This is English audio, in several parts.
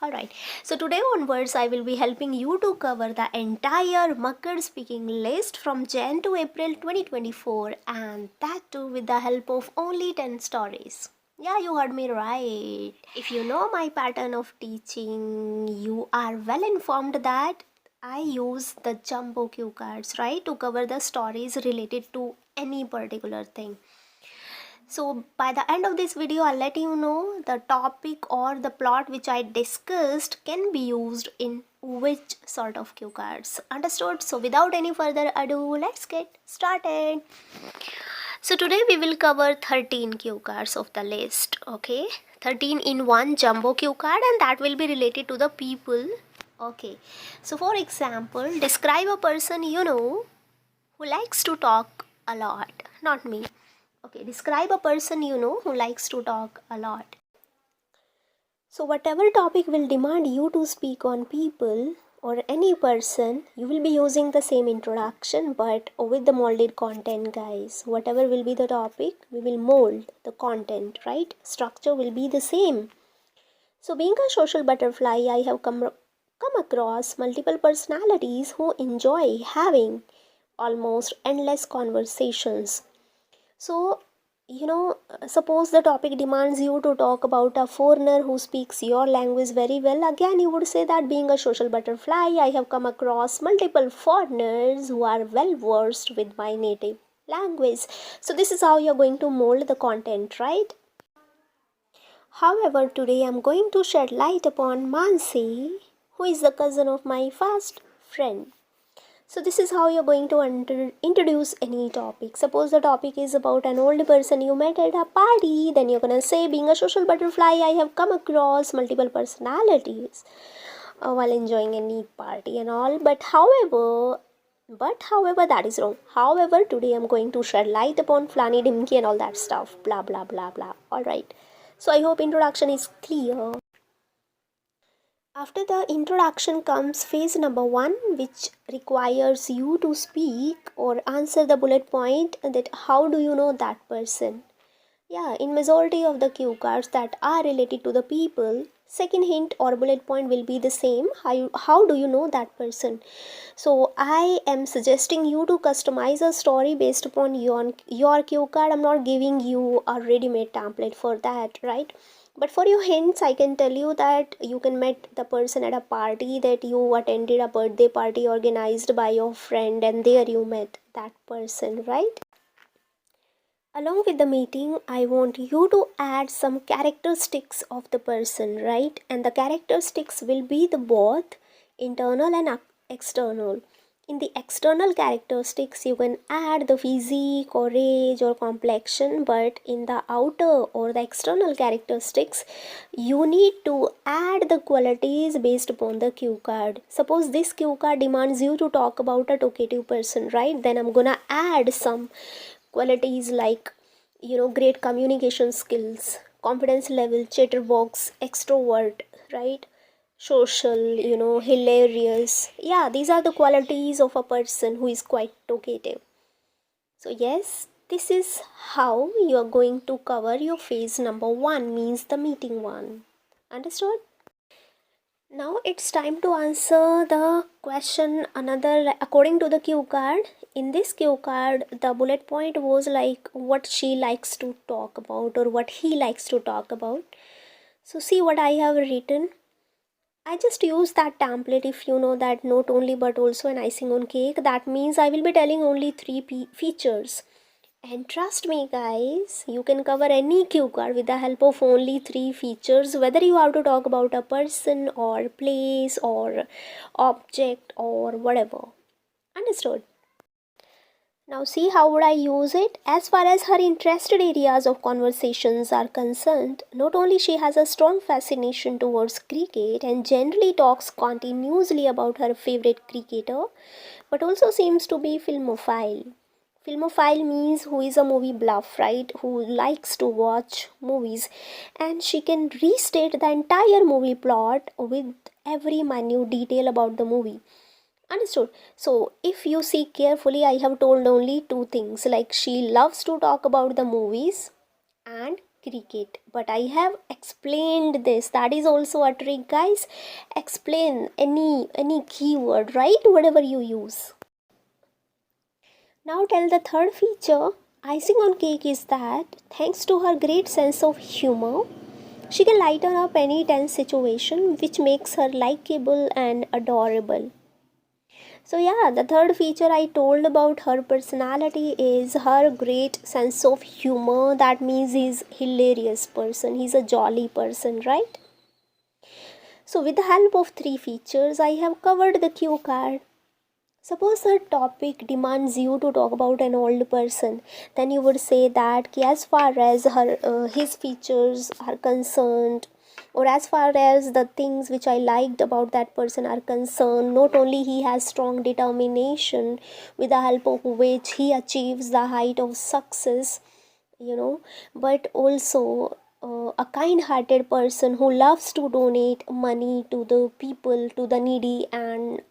Alright, so today onwards I will be helping you to cover the entire Makkar speaking list from Jan to April 2024, and that too with the help of only 10 stories. Yeah, you heard me right. If you know my pattern of teaching, you are well informed that I use the jumbo cue cards, right, to cover the stories related to any particular thing. So by the end of this video, I'll let you know the topic or the plot which I discussed can be used in which sort of cue cards. Understood? So without any further ado, let's get started. So today we will cover 13 cue cards of the list. Okay, 13 in one jumbo cue card, and that will be related to the people. Okay, so for example, describe a person you know who likes to talk a lot. Not me. Okay, describe a person you know who likes to talk a lot. So whatever topic will demand you to speak on people or any person, you will be using the same introduction but with the molded content, guys. Whatever will be the topic, we will mold the content, right? Structure will be the same. So being a social butterfly, I have come across multiple personalities who enjoy having almost endless conversations. So, suppose the topic demands you to talk about a foreigner who speaks your language very well. Again, you would say that being a social butterfly, I have come across multiple foreigners who are well versed with my native language. So, this is how you're going to mold the content, right? However, today I'm going to shed light upon Mansi, who is the cousin of my fast friend. So this is how you're going to introduce any topic. Suppose the topic is about an old person you met at a party, then you're gonna say, being a social butterfly, I have come across multiple personalities while enjoying any party and all. But however, that is wrong. However, today I'm going to shed light upon Flani Dimki and all that stuff. Blah blah blah blah. Alright. So I hope introduction is clear. After the introduction comes phase number 1, which requires you to speak or answer the bullet point that how do you know that person. Yeah, in majority of the cue cards that are related to the people, second hint or bullet point will be the same. How do you know that person? So I am suggesting you to customize a story based upon your cue card. I'm not giving you a ready-made template for that, right? But for your hints, I can tell you that you can meet the person at a party, that you attended a birthday party organized by your friend, and there you met that person, right? Along with the meeting, I want you to add some characteristics of the person, right? And the characteristics will be the both internal and external. In the external characteristics, you can add the physique or age or complexion, but in the outer or the external characteristics, you need to add the qualities based upon the cue card. Suppose this cue card demands you to talk about a talkative person, right? Then I'm gonna add some qualities like, great communication skills, confidence level, chatterbox, extrovert, right? Social, hilarious. Yeah, these are the qualities of a person who is quite talkative. So yes, this is how you are going to cover your phase number 1, means the meeting one. Understood? Now it's time to answer the question another according to the cue card. In this cue card, the bullet point was like what she likes to talk about or what he likes to talk about. So see what I have written. I just use that template, if you know that note only but also an icing on cake. That means I will be telling only 3 features. And trust me guys, you can cover any cue card with the help of only 3 features, whether you have to talk about a person or place or object or whatever. Understood? Now see how would I use it. As far as her interested areas of conversations are concerned, not only she has a strong fascination towards cricket and generally talks continuously about her favorite cricketer, but also seems to be filmophile. Filmophile means who is a movie buff, right? Who likes to watch movies, and she can restate the entire movie plot with every minute detail about the movie. Understood? So if you see carefully, I have told only 2 things, like she loves to talk about the movies and cricket, but I have explained this. That is also a trick, guys. Explain any keyword, right? Whatever you use. Now tell the third feature. Icing on cake is that thanks to her great sense of humor, she can lighten up any tense situation, which makes her likable and adorable. So, yeah, the third feature I told about her personality is her great sense of humor. That means he's hilarious person. He's a jolly person, right? So, with the help of three features, I have covered the cue card. Suppose the topic demands you to talk about an old person, then you would say that as far as his features are concerned, or as far as the things which I liked about that person are concerned, not only he has strong determination with the help of which he achieves the height of success, but also a kind-hearted person who loves to donate money to the people, to the needy and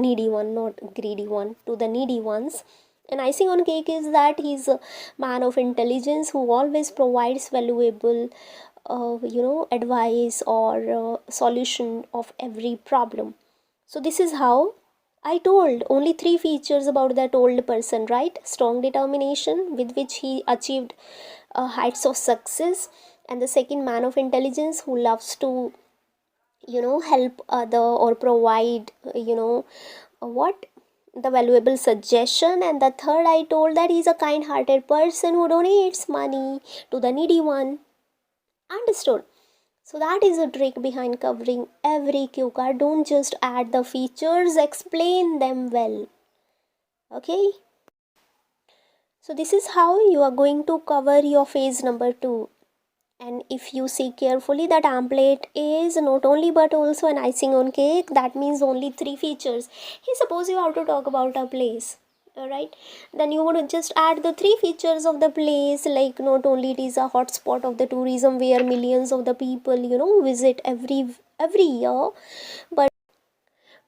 needy one, not greedy one, to the needy ones. And icing on cake is that he's a man of intelligence who always provides valuable advice or solution of every problem. So this is how I told only three features about that old person, right? Strong determination with which he achieved heights of success, and the second, man of intelligence who loves to help other or provide what the valuable suggestion, and the third I told that he's a kind hearted person who donates money to the needy one. Understood? So that is a trick behind covering every cue card. Don't just add the features, explain them well. Okay? So this is how you are going to cover your phase number 2. And if you see carefully, the template is not only but also an icing on cake. That means only three features. Hey, suppose you have to talk about a place, alright, then you would just add the three features of the place, like not only it is a hotspot of the tourism where millions of the people visit every year,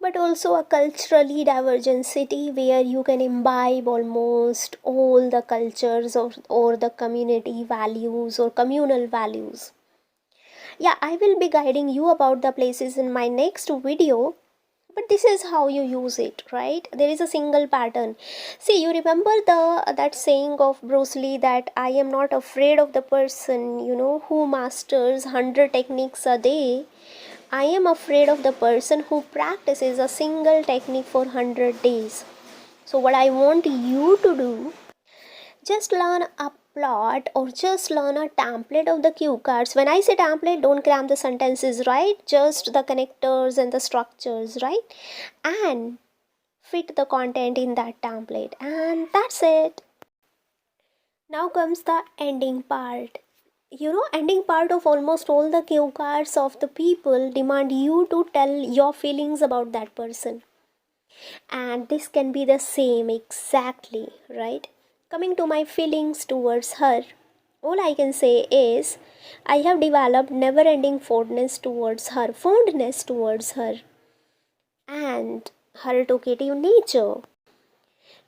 but also a culturally divergent city where you can imbibe almost all the cultures or the community values or communal values. Yeah, I will be guiding you about the places in my next video, but this is how you use it, right? There is a single pattern. See, you remember that saying of Bruce Lee that I am not afraid of the person who masters 100 techniques a day. I am afraid of the person who practices a single technique for 100 days. So what I want you to do, just learn a plot or just learn a template of the cue cards. When I say template, don't cram the sentences, right? Just the connectors and the structures, right? And fit the content in that template, and that's it. Now comes the ending part. Ending part of almost all the cue cards of the people demand you to tell your feelings about that person, and this can be the same exactly, right? Coming to my feelings towards her, all I can say is I have developed never ending fondness towards her, and her talkative nature.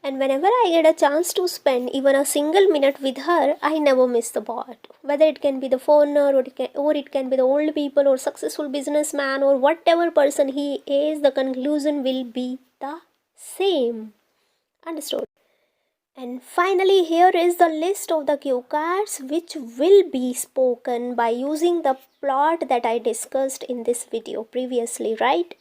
And whenever I get a chance to spend even a single minute with her, I never miss the part. Whether it can be the foreigner or it can be the old people or successful businessman or whatever person he is, the conclusion will be the same. Understood? And finally, here is the list of the cue cards which will be spoken by using the plot that I discussed in this video previously, right?